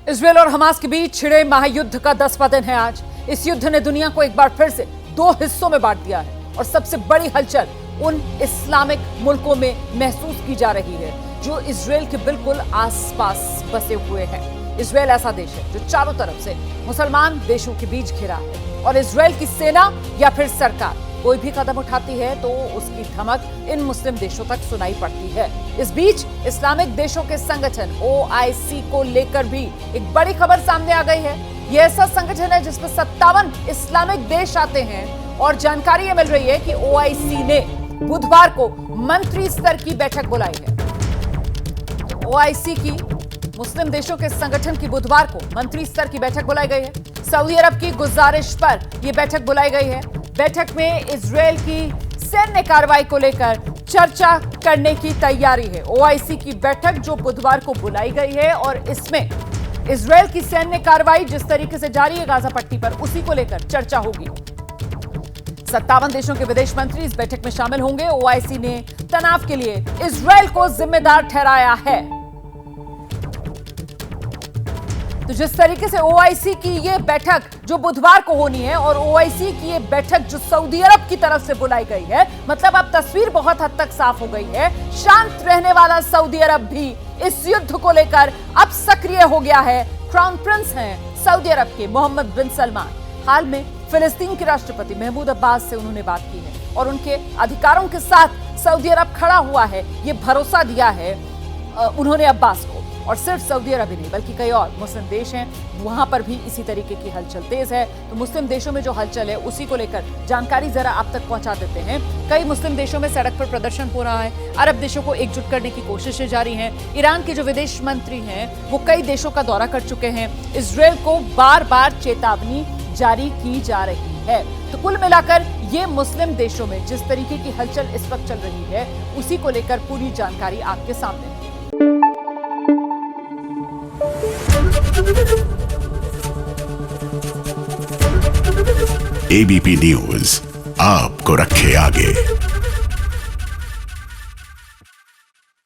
Israel और Hamas के बीच छिड़े महायुद्ध का 10वां दिन है आज। इस युद्ध ने दुनिया को एक बार फिर से दो हिस्सों में बांट दिया है और सबसे बड़ी हलचल उन इस्लामिक मुल्कों में महसूस की जा रही है जो इजरायल के बिल्कुल आसपास बसे हुए हैं। इजरायल ऐसा देश है जो चारों तरफ से मुसलमान देशों के बीच घिरा है और इजरायल की सेना या फिर सरकार कोई भी कदम उठाती है तो उसकी धमक इन मुस्लिम देशों तक सुनाई पड़ती है। इस बीच इस्लामिक देशों के संगठन OIC को लेकर भी एक बड़ी खबर सामने आ गई है। यह ऐसा संगठन है जिसमें 57 इस्लामिक देश आते हैं और जानकारी ये मिल रही है कि OIC ने बुधवार को मंत्री स्तर की बैठक बुलाई है। OIC की मुस्लिम देशों के संगठन की बुधवार को मंत्री स्तर की बैठक बुलाई गई है। सऊदी अरब की गुजारिश पर यह बैठक बुलाई गई है। बैठक में इजरायल की सैन्य कार्रवाई को लेकर चर्चा करने की तैयारी है। OIC की बैठक जो बुधवार को बुलाई गई है और इसमें इजरायल की सैन्य कार्रवाई जिस तरीके से जारी है गाजा पट्टी पर, उसी को लेकर चर्चा होगी। 57 देशों के विदेश मंत्री इस बैठक में शामिल होंगे। OIC ने तनाव के लिए इजरायल को जिम्मेदार ठहराया है। तो जिस तरीके से OIC की ये बैठक जो बुधवार को होनी है और OIC की ये बैठक जो सऊदी अरब की तरफ से बुलाई गई है, मतलब अब तस्वीर बहुत हद तक साफ हो गई है। शांत रहने वाला सऊदी अरब भी इस युद्ध को लेकर अब सक्रिय हो गया है। क्राउन प्रिंस हैं सऊदी अरब के मोहम्मद बिन सलमान। हाल में फिलिस्तीन के राष्ट्रपति महमूद अब्बास से उन्होंने बात की है और उनके अधिकारों के साथ सऊदी अरब खड़ा हुआ है, ये भरोसा दिया है उन्होंने अब्बास को। और सिर्फ सऊदी अरब ही नहीं बल्कि कई और मुस्लिम देश हैं, वहां पर भी इसी तरीके की हलचल तेज है। तो मुस्लिम देशों में जो हलचल है उसी को लेकर जानकारी जरा आप तक पहुंचा देते हैं। कई मुस्लिम देशों में सड़क पर प्रदर्शन हो रहा है। अरब देशों को एकजुट करने की कोशिशें जारी हैं। ईरान के जो विदेश मंत्री हैं वो कई देशों का दौरा कर चुके हैं। इजरायल को बार बार चेतावनी जारी की जा रही है। तो कुल मिलाकर ये मुस्लिम देशों में जिस तरीके की हलचल इस वक्त चल रही है उसी को लेकर पूरी जानकारी आपके सामने है। ABP न्यूज आपको रखे आगे।